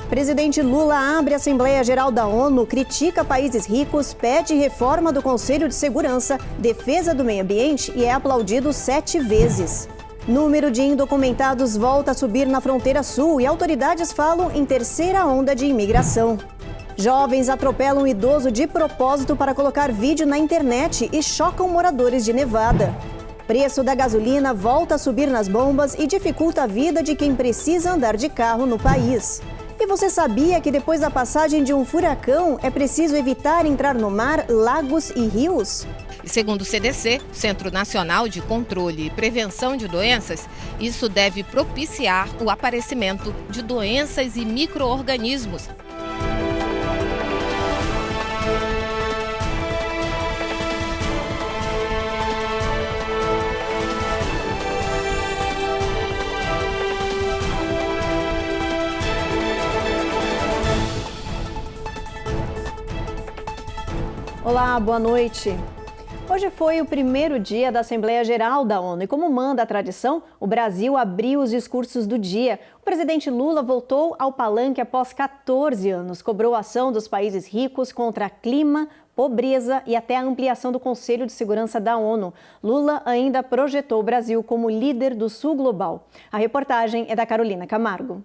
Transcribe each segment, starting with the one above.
Presidente Lula abre a Assembleia Geral da ONU, critica países ricos, pede reforma do Conselho de Segurança, defesa do meio ambiente e é aplaudido 7 vezes. Número de indocumentados volta a subir na fronteira sul e autoridades falam em terceira onda de imigração. Jovens atropelam um idoso de propósito para colocar vídeo na internet e chocam moradores de Nevada. Preço da gasolina volta a subir nas bombas e dificulta a vida de quem precisa andar de carro no país. E você sabia que depois da passagem de um furacão é preciso evitar entrar no mar, lagos e rios? Segundo o CDC, Centro Nacional de Controle e Prevenção de Doenças, isso deve propiciar o aparecimento de doenças e micro-organismos. Olá, boa noite. Hoje foi o primeiro dia da Assembleia Geral da ONU e, como manda a tradição, o Brasil abriu os discursos do dia. O presidente Lula voltou ao palanque após 14 anos, cobrou a ação dos países ricos contra clima, pobreza e até a ampliação do Conselho de Segurança da ONU. Lula ainda projetou o Brasil como líder do Sul Global. A reportagem é da Carolina Camargo.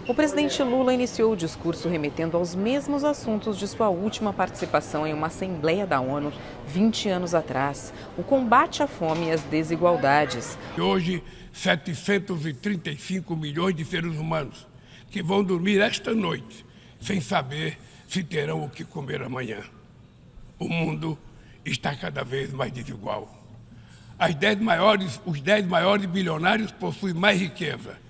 O presidente Lula iniciou o discurso remetendo aos mesmos assuntos de sua última participação em uma Assembleia da ONU 20 anos atrás, o combate à fome e às desigualdades. Hoje, 735 milhões de seres humanos que vão dormir esta noite sem saber se terão o que comer amanhã. O mundo está cada vez mais desigual. Os 10 maiores bilionários possuem mais riqueza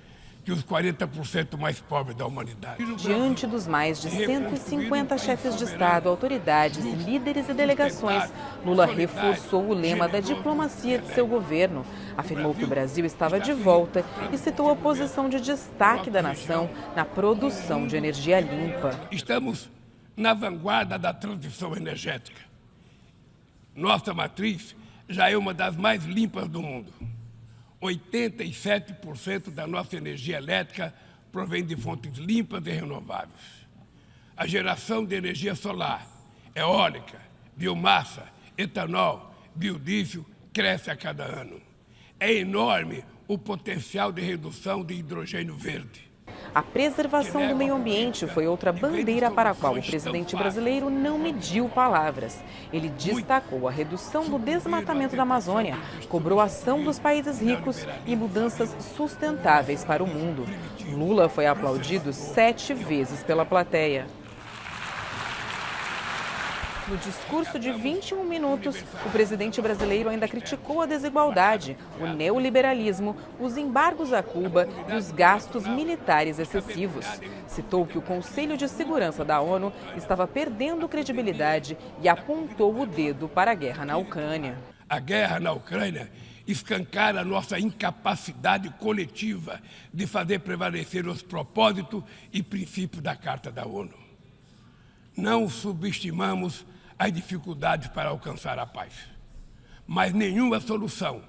que os 40% mais pobres da humanidade. Diante dos mais de 150 chefes de Estado, autoridades, líderes e delegações, Lula reforçou o lema da diplomacia de seu governo. Afirmou que o Brasil estava de volta e citou a posição de destaque da nação na produção de energia limpa. Estamos na vanguarda da transição energética. Nossa matriz já é uma das mais limpas do mundo. 87% da nossa energia elétrica provém de fontes limpas e renováveis. A geração de energia solar, eólica, biomassa, etanol, biodiesel cresce a cada ano. É enorme o potencial de redução de hidrogênio verde. A preservação do meio ambiente foi outra bandeira para a qual o presidente brasileiro não mediu palavras. Ele destacou a redução do desmatamento da Amazônia, cobrou ação dos países ricos e mudanças sustentáveis para o mundo. Lula foi aplaudido 7 vezes pela plateia. No discurso de 21 minutos, o presidente brasileiro ainda criticou a desigualdade, o neoliberalismo, os embargos a Cuba e os gastos militares excessivos. Citou que o Conselho de Segurança da ONU estava perdendo credibilidade e apontou o dedo para a guerra na Ucrânia. A guerra na Ucrânia escancara a nossa incapacidade coletiva de fazer prevalecer os propósitos e princípios da Carta da ONU. Não subestimamos as dificuldades para alcançar a paz. Mas nenhuma solução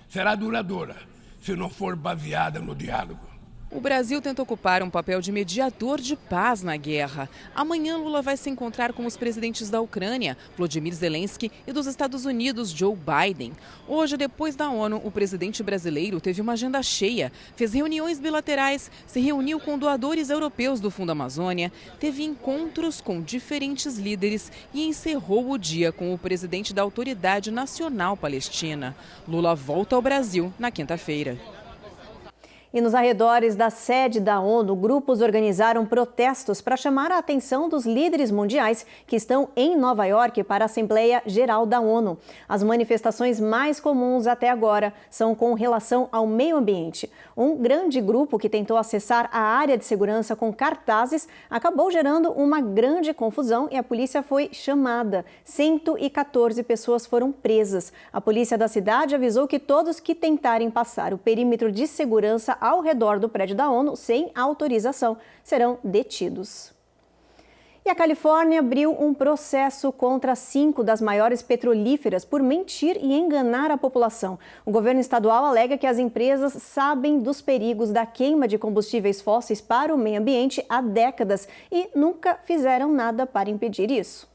será duradoura se não for baseada no diálogo. O Brasil tenta ocupar um papel de mediador de paz na guerra. Amanhã, Lula vai se encontrar com os presidentes da Ucrânia, Volodymyr Zelensky, e dos Estados Unidos, Joe Biden. Hoje, depois da ONU, o presidente brasileiro teve uma agenda cheia, fez reuniões bilaterais, se reuniu com doadores europeus do Fundo Amazônia, teve encontros com diferentes líderes e encerrou o dia com o presidente da Autoridade Nacional Palestina. Lula volta ao Brasil na quinta-feira. E nos arredores da sede da ONU, grupos organizaram protestos para chamar a atenção dos líderes mundiais que estão em Nova York para a Assembleia Geral da ONU. As manifestações mais comuns até agora são com relação ao meio ambiente. Um grande grupo que tentou acessar a área de segurança com cartazes acabou gerando uma grande confusão e a polícia foi chamada. 114 pessoas foram presas. A polícia da cidade avisou que todos que tentarem passar o perímetro de segurança ao redor do prédio da ONU sem autorização serão detidos. E a Califórnia abriu um processo contra 5 das maiores petrolíferas por mentir e enganar a população. O governo estadual alega que as empresas sabem dos perigos da queima de combustíveis fósseis para o meio ambiente há décadas e nunca fizeram nada para impedir isso.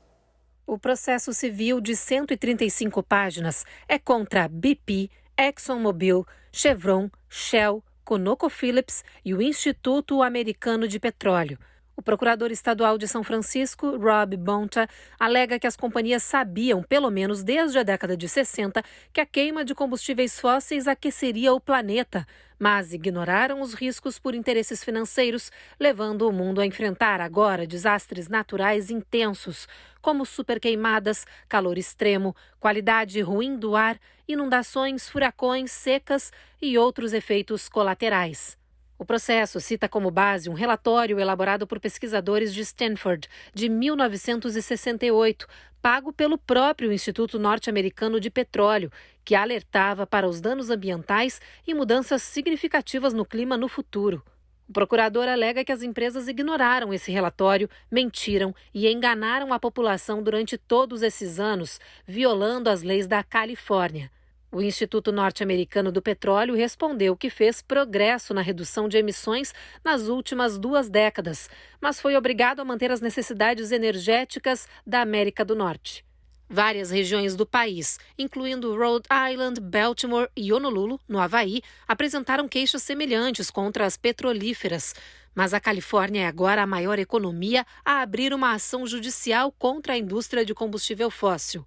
O processo civil de 135 páginas é contra BP, ExxonMobil, Chevron, Shell, ConocoPhillips e o Instituto Americano de Petróleo. O procurador estadual de São Francisco, Rob Bonta, alega que as companhias sabiam, pelo menos desde a década de 60, que a queima de combustíveis fósseis aqueceria o planeta, mas ignoraram os riscos por interesses financeiros, levando o mundo a enfrentar agora desastres naturais intensos, como superqueimadas, calor extremo, qualidade ruim do ar, inundações, furacões, secas e outros efeitos colaterais. O processo cita como base um relatório elaborado por pesquisadores de Stanford, de 1968, pago pelo próprio Instituto Norte-Americano de Petróleo, que alertava para os danos ambientais e mudanças significativas no clima no futuro. O procurador alega que as empresas ignoraram esse relatório, mentiram e enganaram a população durante todos esses anos, violando as leis da Califórnia. O Instituto Norte-Americano do Petróleo respondeu que fez progresso na redução de emissões nas últimas 2 décadas, mas foi obrigado a manter as necessidades energéticas da América do Norte. Várias regiões do país, incluindo Rhode Island, Baltimore e Honolulu, no Havaí, apresentaram queixas semelhantes contra as petrolíferas. Mas a Califórnia é agora a maior economia a abrir uma ação judicial contra a indústria de combustível fóssil.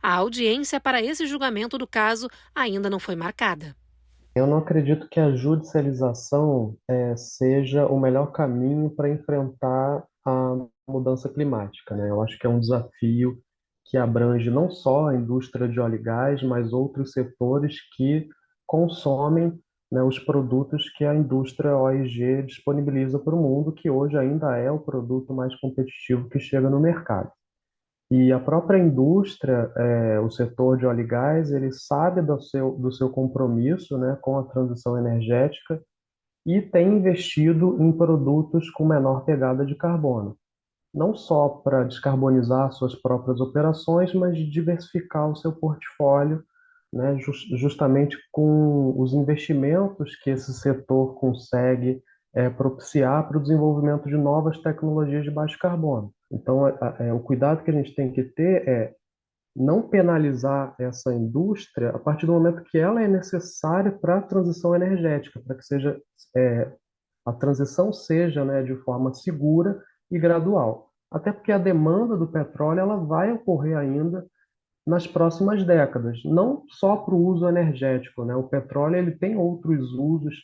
A audiência para esse julgamento do caso ainda não foi marcada. Eu não acredito que a judicialização seja o melhor caminho para enfrentar a mudança climática, né? Eu acho que é um desafio que abrange não só a indústria de óleo e gás, mas outros setores que consomem, né, os produtos que a indústria OEG disponibiliza para o mundo, que hoje ainda é o produto mais competitivo que chega no mercado. E a própria indústria, o setor de óleo e gás, ele sabe do seu compromisso, né, com a transição energética e tem investido em produtos com menor pegada de carbono. Não só para descarbonizar suas próprias operações, mas de diversificar o seu portfólio, né, justamente com os investimentos que esse setor consegue propiciar para o desenvolvimento de novas tecnologias de baixo carbono. Então, o cuidado que a gente tem que ter é não penalizar essa indústria a partir do momento que ela é necessária para a transição energética, para que a transição seja, né, de forma segura e gradual. Até porque a demanda do petróleo ela vai ocorrer ainda nas próximas décadas, não só para o uso energético, né? O petróleo ele tem outros usos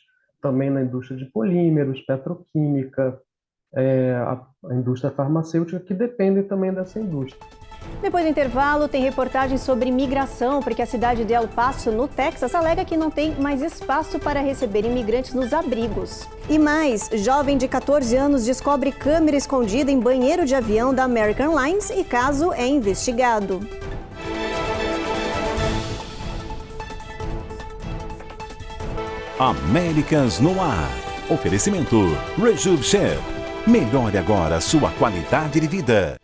também na indústria de polímeros, petroquímica, a indústria farmacêutica, que dependem também dessa indústria. Depois do intervalo, tem reportagem sobre migração, porque a cidade de El Paso, no Texas, alega que não tem mais espaço para receber imigrantes nos abrigos. E mais, jovem de 14 anos descobre câmera escondida em banheiro de avião da American Airlines e caso é investigado. Américas no ar. Oferecimento Rejuve Chef. Melhore agora sua qualidade de vida.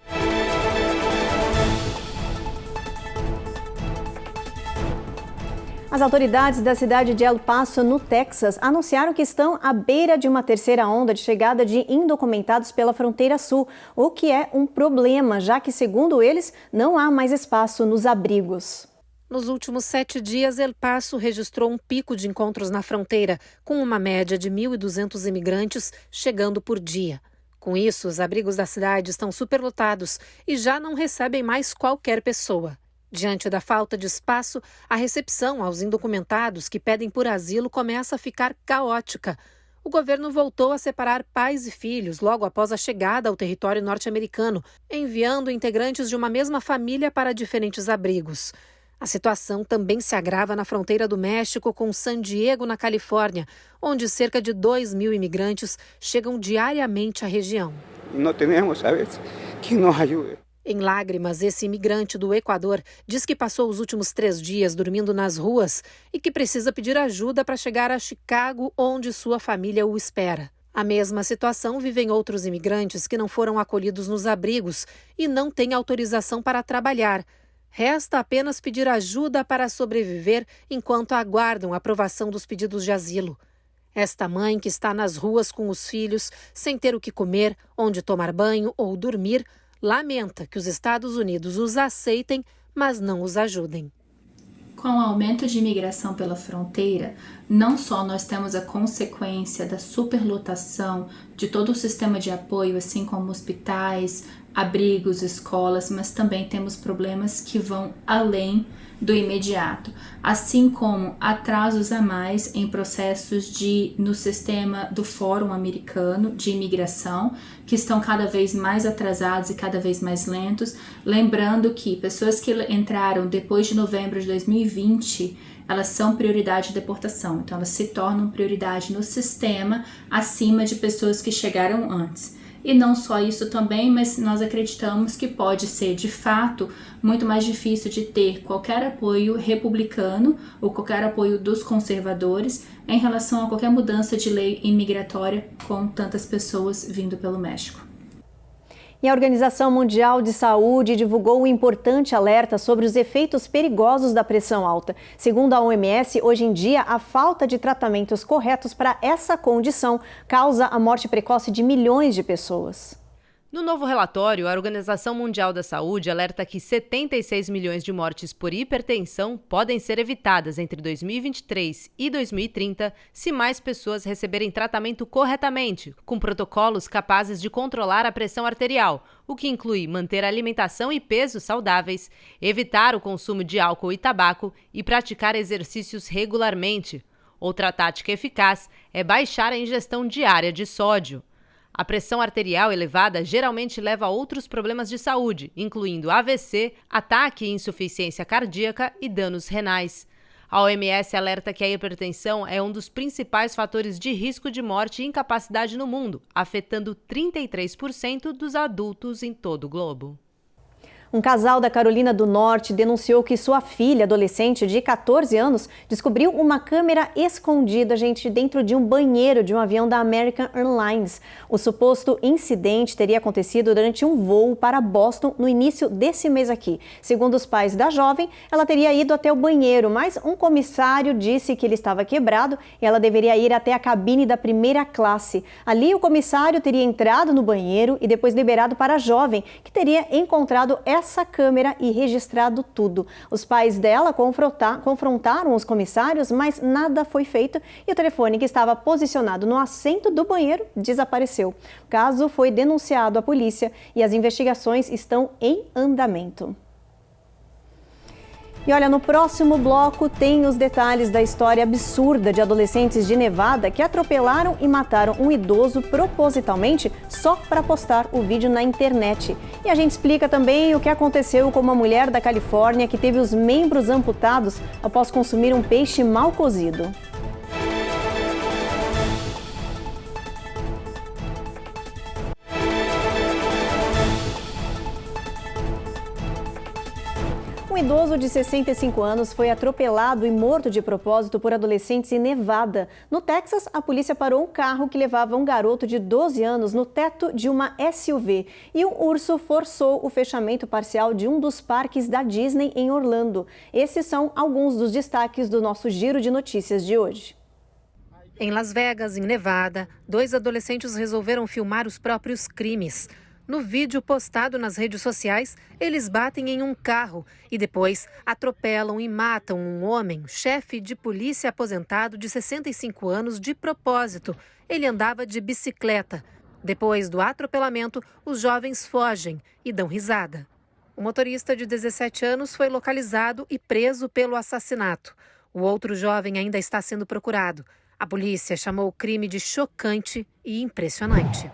As autoridades da cidade de El Paso, no Texas, anunciaram que estão à beira de uma terceira onda de chegada de indocumentados pela fronteira sul, o que é um problema, já que, segundo eles, não há mais espaço nos abrigos. Nos últimos 7 dias, El Paso registrou um pico de encontros na fronteira, com uma média de 1.200 imigrantes chegando por dia. Com isso, os abrigos da cidade estão superlotados e já não recebem mais qualquer pessoa. Diante da falta de espaço, a recepção aos indocumentados que pedem por asilo começa a ficar caótica. O governo voltou a separar pais e filhos logo após a chegada ao território norte-americano, enviando integrantes de uma mesma família para diferentes abrigos. A situação também se agrava na fronteira do México com San Diego, na Califórnia, onde cerca de 2.000 imigrantes chegam diariamente à região. Não temos, sabes, que nos ajude. Em lágrimas, esse imigrante do Equador diz que passou os últimos 3 dias dormindo nas ruas e que precisa pedir ajuda para chegar a Chicago, onde sua família o espera. A mesma situação vivem outros imigrantes que não foram acolhidos nos abrigos e não têm autorização para trabalhar. Resta apenas pedir ajuda para sobreviver enquanto aguardam a aprovação dos pedidos de asilo. Esta mãe que está nas ruas com os filhos, sem ter o que comer, onde tomar banho ou dormir, lamenta que os Estados Unidos os aceitem, mas não os ajudem. Com o aumento de imigração pela fronteira, não só nós temos a consequência da superlotação de todo o sistema de apoio, assim como hospitais, abrigos, escolas, mas também temos problemas que vão além do imediato, assim como atrasos a mais em processos no sistema do Fórum Americano de Imigração, que estão cada vez mais atrasados e cada vez mais lentos. Lembrando que pessoas que entraram depois de novembro de 2020, elas são prioridade de deportação, então elas se tornam prioridade no sistema acima de pessoas que chegaram antes. E não só isso também, mas nós acreditamos que pode ser, de fato, muito mais difícil de ter qualquer apoio republicano ou qualquer apoio dos conservadores em relação a qualquer mudança de lei imigratória com tantas pessoas vindo pelo México. E a Organização Mundial de Saúde divulgou um importante alerta sobre os efeitos perigosos da pressão alta. Segundo a OMS, hoje em dia, a falta de tratamentos corretos para essa condição causa a morte precoce de milhões de pessoas. No novo relatório, a Organização Mundial da Saúde alerta que 76 milhões de mortes por hipertensão podem ser evitadas entre 2023 e 2030 se mais pessoas receberem tratamento corretamente, com protocolos capazes de controlar a pressão arterial, o que inclui manter a alimentação e peso saudáveis, evitar o consumo de álcool e tabaco e praticar exercícios regularmente. Outra tática eficaz é baixar a ingestão diária de sódio. A pressão arterial elevada geralmente leva a outros problemas de saúde, incluindo AVC, ataque e insuficiência cardíaca e danos renais. A OMS alerta que a hipertensão é um dos principais fatores de risco de morte e incapacidade no mundo, afetando 33% dos adultos em todo o globo. Um casal da Carolina do Norte denunciou que sua filha, adolescente de 14 anos, descobriu uma câmera escondida, dentro de um banheiro de um avião da American Airlines. O suposto incidente teria acontecido durante um voo para Boston no início desse mês aqui. Segundo os pais da jovem, ela teria ido até o banheiro, mas um comissário disse que ele estava quebrado e ela deveria ir até a cabine da primeira classe. Ali, o comissário teria entrado no banheiro e depois liberado para a jovem, que teria encontrado essa câmera e registrado tudo. Os pais dela confrontaram os comissários, mas nada foi feito e o telefone que estava posicionado no assento do banheiro desapareceu. O caso foi denunciado à polícia e as investigações estão em andamento. E olha, no próximo bloco tem os detalhes da história absurda de adolescentes de Nevada que atropelaram e mataram um idoso propositalmente só para postar o vídeo na internet. E a gente explica também o que aconteceu com uma mulher da Califórnia que teve os membros amputados após consumir um peixe mal cozido. Um idoso de 65 anos foi atropelado e morto de propósito por adolescentes em Nevada. No Texas, a polícia parou um carro que levava um garoto de 12 anos no teto de uma SUV. E um urso forçou o fechamento parcial de um dos parques da Disney em Orlando. Esses são alguns dos destaques do nosso Giro de Notícias de hoje. Em Las Vegas, em Nevada, 2 adolescentes resolveram filmar os próprios crimes. No vídeo postado nas redes sociais, eles batem em um carro e depois atropelam e matam um homem, chefe de polícia aposentado de 65 anos, de propósito. Ele andava de bicicleta. Depois do atropelamento, os jovens fogem e dão risada. O motorista de 17 anos foi localizado e preso pelo assassinato. O outro jovem ainda está sendo procurado. A polícia chamou o crime de chocante e impressionante.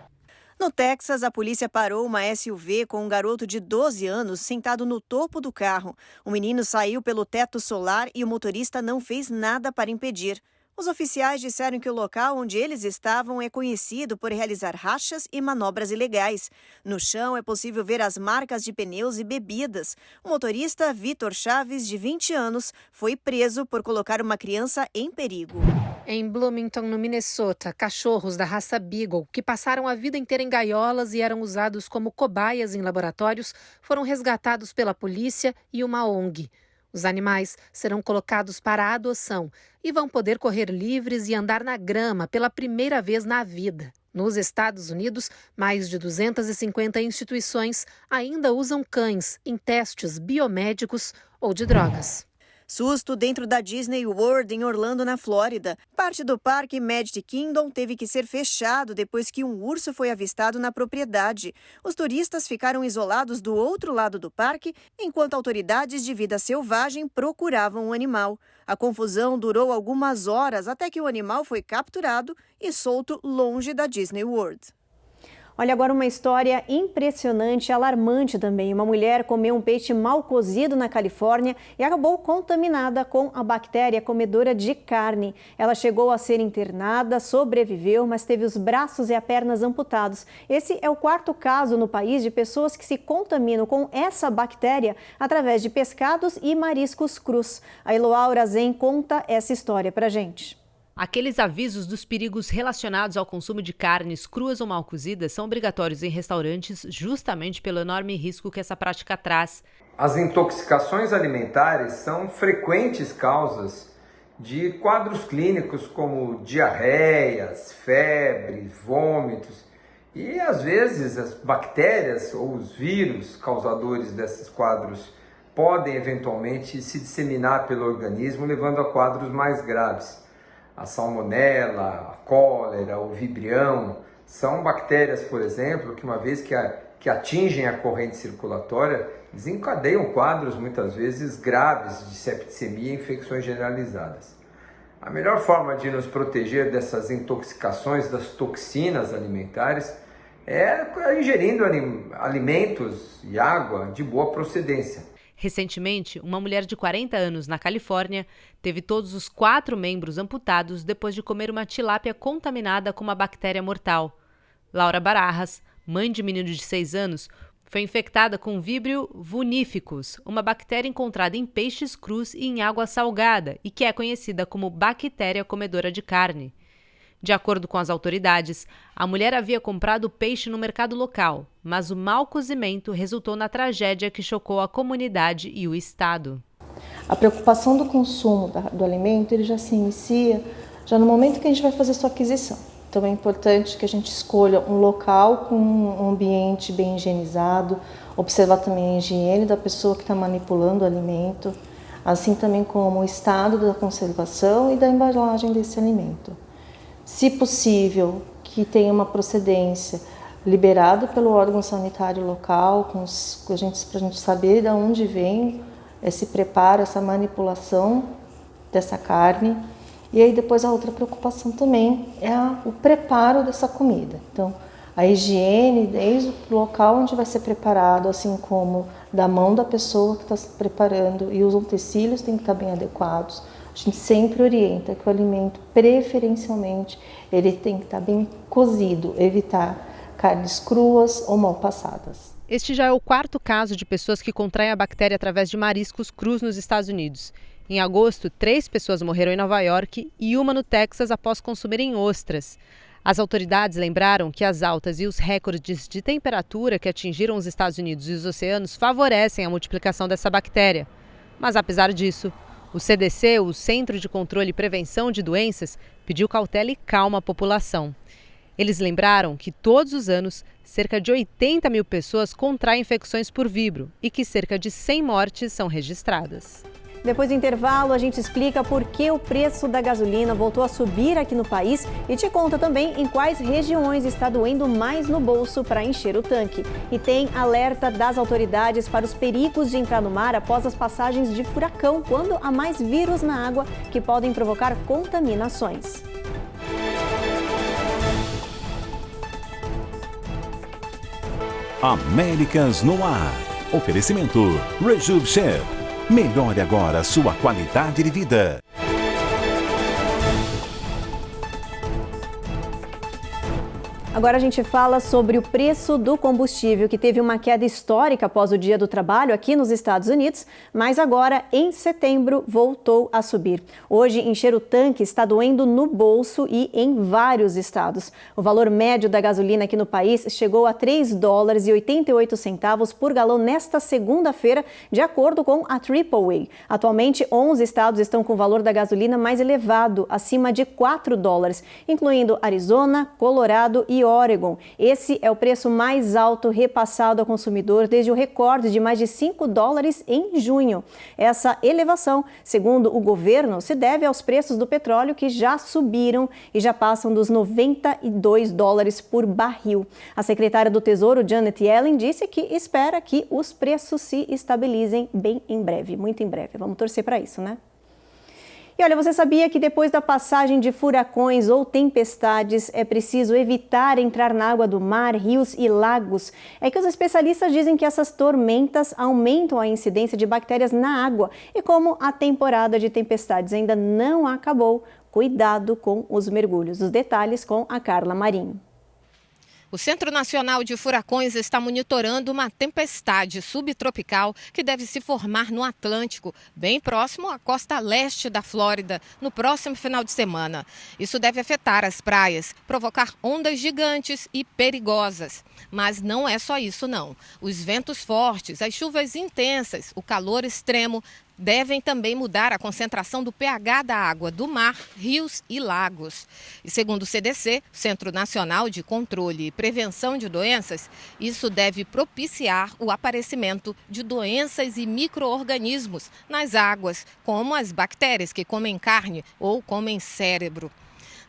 No Texas, a polícia parou uma SUV com um garoto de 12 anos sentado no topo do carro. O menino saiu pelo teto solar e o motorista não fez nada para impedir. Os oficiais disseram que o local onde eles estavam é conhecido por realizar rachas e manobras ilegais. No chão é possível ver as marcas de pneus e bebidas. O motorista Vitor Chaves, de 20 anos, foi preso por colocar uma criança em perigo. Em Bloomington, no Minnesota, cachorros da raça Beagle, que passaram a vida inteira em gaiolas e eram usados como cobaias em laboratórios, foram resgatados pela polícia e uma ONG. Os animais serão colocados para a adoção e vão poder correr livres e andar na grama pela primeira vez na vida. Nos Estados Unidos, mais de 250 instituições ainda usam cães em testes biomédicos ou de drogas. Susto dentro da Disney World em Orlando, na Flórida. Parte do parque Magic Kingdom teve que ser fechado depois que um urso foi avistado na propriedade. Os turistas ficaram isolados do outro lado do parque, enquanto autoridades de vida selvagem procuravam o animal. A confusão durou algumas horas até que o animal foi capturado e solto longe da Disney World. Olha, agora uma história impressionante e alarmante também. Uma mulher comeu um peixe mal cozido na Califórnia e acabou contaminada com a bactéria comedora de carne. Ela chegou a ser internada, sobreviveu, mas teve os braços e as pernas amputados. Esse é o 4º caso no país de pessoas que se contaminam com essa bactéria através de pescados e mariscos crus. A Eloá Zen conta essa história pra gente. Aqueles avisos dos perigos relacionados ao consumo de carnes cruas ou mal cozidas são obrigatórios em restaurantes justamente pelo enorme risco que essa prática traz. As intoxicações alimentares são frequentes causas de quadros clínicos como diarreias, febres, vômitos e às vezes as bactérias ou os vírus causadores desses quadros podem eventualmente se disseminar pelo organismo, levando a quadros mais graves. A salmonela, a cólera, o vibrião, são bactérias, por exemplo, que uma vez que atingem a corrente circulatória, desencadeiam quadros muitas vezes graves de septicemia e infecções generalizadas. A melhor forma de nos proteger dessas intoxicações, das toxinas alimentares, é ingerindo alimentos e água de boa procedência. Recentemente, uma mulher de 40 anos na Califórnia teve todos os 4 membros amputados depois de comer uma tilápia contaminada com uma bactéria mortal. Laura Barajas, mãe de menino de 6 anos, foi infectada com Vibrio vulnificus, uma bactéria encontrada em peixes crus e em água salgada e que é conhecida como bactéria comedora de carne. De acordo com as autoridades, a mulher havia comprado o peixe no mercado local, mas o mau cozimento resultou na tragédia que chocou a comunidade e o estado. A preocupação do consumo do alimento ele já se inicia já no momento que a gente vai fazer sua aquisição. Então é importante que a gente escolha um local com um ambiente bem higienizado, observar também a higiene da pessoa que está manipulando o alimento, assim também como o estado da conservação e da embalagem desse alimento. Se possível, que tenha uma procedência liberada pelo órgão sanitário local, para a gente saber de onde vem esse preparo, essa manipulação dessa carne. E aí depois a outra preocupação também é o preparo dessa comida. Então, a higiene desde o local onde vai ser preparado, assim como da mão da pessoa que está se preparando, e os utensílios têm que estar bem adequados. A gente sempre orienta que o alimento, preferencialmente, ele tem que estar bem cozido, evitar carnes cruas ou mal passadas. Este já é o 4º caso de pessoas que contraem a bactéria através de mariscos crus nos Estados Unidos. Em agosto, 3 pessoas morreram em Nova York e uma no Texas após consumirem ostras. As autoridades lembraram que as altas e os recordes de temperatura que atingiram os Estados Unidos e os oceanos favorecem a multiplicação dessa bactéria. Mas, apesar disso, o CDC, o Centro de Controle e Prevenção de Doenças, pediu cautela e calma à população. Eles lembraram que todos os anos, cerca de 80 mil pessoas contraem infecções por vibrio e que cerca de 100 mortes são registradas. Depois do intervalo, a gente explica por que o preço da gasolina voltou a subir aqui no país e te conta também em quais regiões está doendo mais no bolso para encher o tanque. E tem alerta das autoridades para os perigos de entrar no mar após as passagens de furacão, quando há mais vírus na água que podem provocar contaminações. Américas no Ar. Oferecimento Rejuve Chef. Melhore agora sua qualidade de vida. Agora a gente fala sobre o preço do combustível, que teve uma queda histórica após o Dia do Trabalho aqui nos Estados Unidos, mas agora, em setembro, voltou a subir. Hoje, encher o tanque está doendo no bolso e em vários estados. O valor médio da gasolina aqui no país chegou a $3,88 por galão nesta segunda-feira, de acordo com a AAA. Atualmente, 11 estados estão com o valor da gasolina mais elevado, acima de $4, incluindo Arizona, Colorado e Oregon. Esse é o preço mais alto repassado ao consumidor desde o recorde de mais de $5 em junho. Essa elevação, segundo o governo, se deve aos preços do petróleo que já subiram e já passam dos $92 por barril. A secretária do Tesouro, Janet Yellen, disse que espera que os preços se estabilizem bem em breve, muito em breve. Vamos torcer para isso, né? E olha, você sabia que depois da passagem de furacões ou tempestades é preciso evitar entrar na água do mar, rios e lagos? É que os especialistas dizem que essas tormentas aumentam a incidência de bactérias na água. E como a temporada de tempestades ainda não acabou, cuidado com os mergulhos. Os detalhes com a Carla Marinho. O Centro Nacional de Furacões está monitorando uma tempestade subtropical que deve se formar no Atlântico, bem próximo à costa leste da Flórida, no próximo final de semana. Isso deve afetar as praias, provocar ondas gigantes e perigosas. Mas não é só isso, não. Os ventos fortes, as chuvas intensas, o calor extremo devem também mudar a concentração do pH da água do mar, rios e lagos. E segundo o CDC, Centro Nacional de Controle e Prevenção de Doenças, isso deve propiciar o aparecimento de doenças e micro-organismos nas águas, como as bactérias que comem carne ou comem cérebro.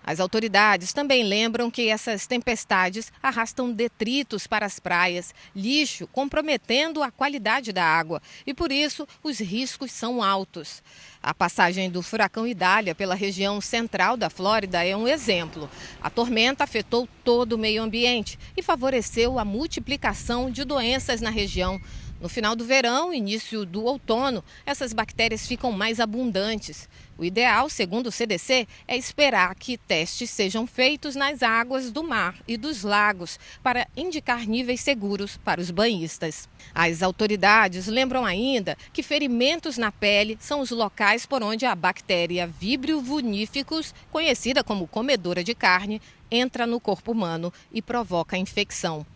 As autoridades também lembram que essas tempestades arrastam detritos para as praias, lixo, comprometendo a qualidade da água e, por isso, os riscos são altos. A passagem do furacão Idália pela região central da Flórida é um exemplo. A tormenta afetou todo o meio ambiente e favoreceu a multiplicação de doenças na região. No final do verão, início do outono, essas bactérias ficam mais abundantes. O ideal, segundo o CDC, é esperar que testes sejam feitos nas águas do mar e dos lagos para indicar níveis seguros para os banhistas. As autoridades lembram ainda que ferimentos na pele são os locais por onde a bactéria Vibrio vulnificus, conhecida como comedora de carne, entra no corpo humano e provoca infecção.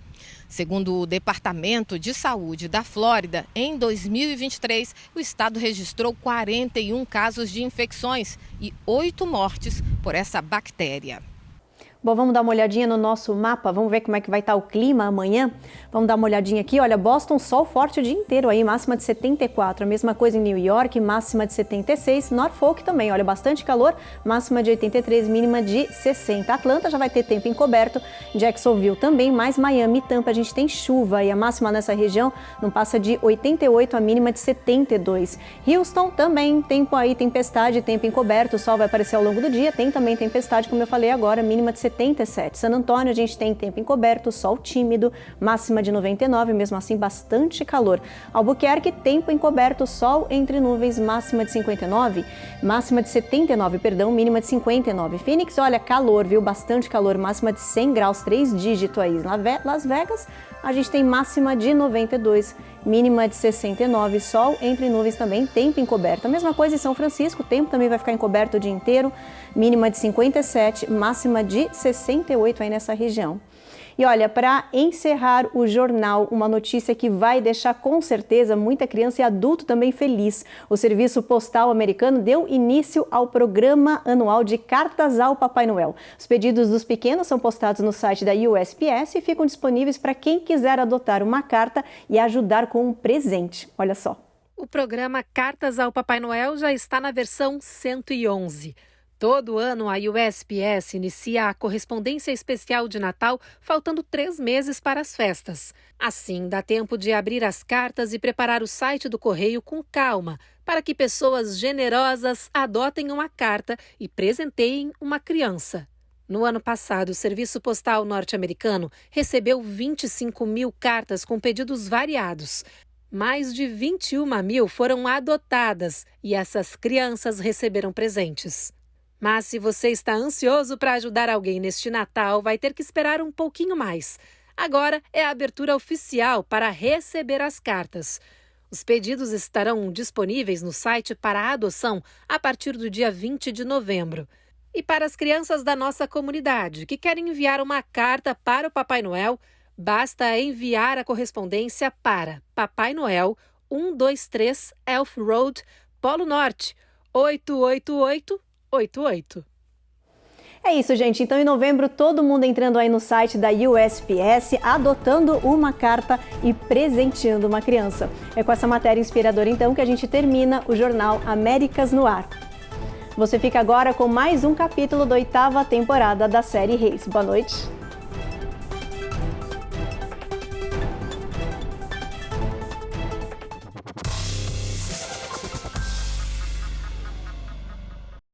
Segundo o Departamento de Saúde da Flórida, em 2023, o estado registrou 41 casos de infecções e 8 mortes por essa bactéria. Bom, vamos dar uma olhadinha no nosso mapa, vamos ver como é que vai estar o clima amanhã. Vamos dar uma olhadinha aqui, olha, Boston, sol forte o dia inteiro aí, máxima de 74. A mesma coisa em New York, máxima de 76. Norfolk também, olha, bastante calor, máxima de 83, mínima de 60. Atlanta já vai ter tempo encoberto, Jacksonville também, mas Miami e Tampa a gente tem chuva e a máxima nessa região não passa de 88, a mínima de 72. Houston também, tempo aí, tempestade, tempo encoberto, o sol vai aparecer ao longo do dia, tem também tempestade, como eu falei agora, mínima de 77. San Antônio a gente tem tempo encoberto, sol tímido, máxima de 99, mesmo assim bastante calor. Albuquerque, tempo encoberto, sol entre nuvens, máxima de 59, máxima de 79, perdão, mínima de 59. Phoenix, olha, calor, viu? Bastante calor, máxima de 100 graus, 3 dígitos aí. Las Vegas, a gente tem máxima de 92, mínima de 69, sol entre nuvens também, tempo encoberto. A mesma coisa em São Francisco, o tempo também vai ficar encoberto o dia inteiro, mínima de 57, máxima de 68 aí nessa região. E olha, para encerrar o jornal, uma notícia que vai deixar com certeza muita criança e adulto também feliz. O Serviço Postal Americano deu início ao programa anual de cartas ao Papai Noel. Os pedidos dos pequenos são postados no site da USPS e ficam disponíveis para quem quiser adotar uma carta e ajudar com um presente. Olha só. O programa Cartas ao Papai Noel já está na versão 111. Todo ano, a USPS inicia a correspondência especial de Natal, faltando 3 meses para as festas. Assim, dá tempo de abrir as cartas e preparar o site do correio com calma, para que pessoas generosas adotem uma carta e presenteiem uma criança. No ano passado, o Serviço Postal norte-americano recebeu 25 mil cartas com pedidos variados. Mais de 21 mil foram adotadas e essas crianças receberam presentes. Mas se você está ansioso para ajudar alguém neste Natal, vai ter que esperar um pouquinho mais. Agora é a abertura oficial para receber as cartas. Os pedidos estarão disponíveis no site para a adoção a partir do dia 20 de novembro. E para as crianças da nossa comunidade que querem enviar uma carta para o Papai Noel, basta enviar a correspondência para Papai Noel 123 Elf Road, Polo Norte, 88888. É isso, gente. Então, em novembro, todo mundo entrando aí no site da USPS, adotando uma carta e presenteando uma criança. É com essa matéria inspiradora, então, que a gente termina o jornal Américas no Ar. Você fica agora com mais um capítulo da 8ª temporada da série Reis. Boa noite.